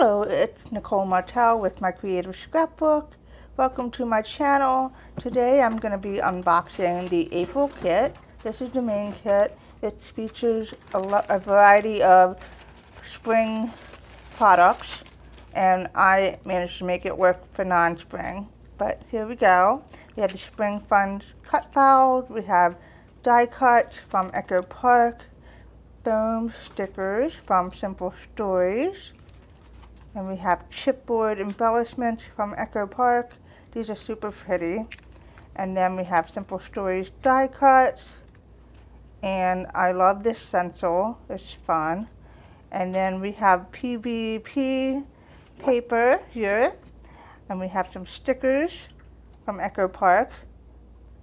Hello, it's Nicole Martel with My Creative Scrapbook. Welcome to my channel. Today I'm going to be unboxing the April kit. This is the main kit. It features a variety of spring products, and I managed to make it work for non-spring. But here we go. We have the Spring Fun cut files. We have die cuts from Echo Park, foam stickers from Simple Stories. And we have chipboard embellishments from Echo Park. These are super pretty. And then we have Simple Stories die cuts. And I love this stencil. It's fun. And then we have PVP paper here. And we have some stickers from Echo Park.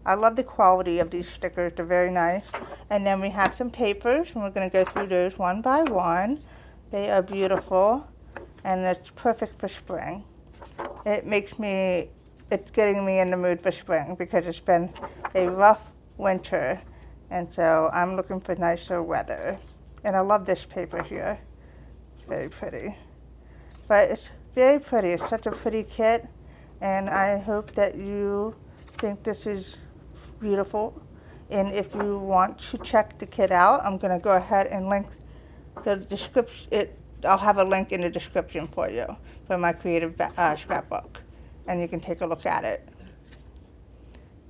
I love the quality of these stickers. They're very nice. And then we have some papers, and we're going to go through those one by one. They are beautiful. And it's perfect for spring. It's getting me in the mood for spring because it's been a rough winter, and so I'm looking for nicer weather. And I love this paper here. It's very pretty. But it's very pretty. It's such a pretty kit, and I hope that you think this is beautiful. And if you want to check the kit out, I'm going to go ahead and link the description. I'll have a link in the description for you for my Creative Scrapbook, and you can take a look at it.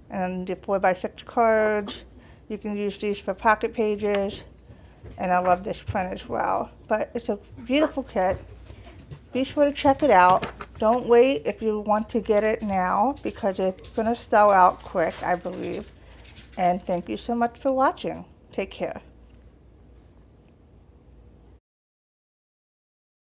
And the 4x6 cards, you can use these for pocket pages, and I love this print as well. But it's a beautiful kit. Be sure to check it out. Don't wait if you want to get it now, because it's going to sell out quick, I believe. And thank you so much for watching. Take care.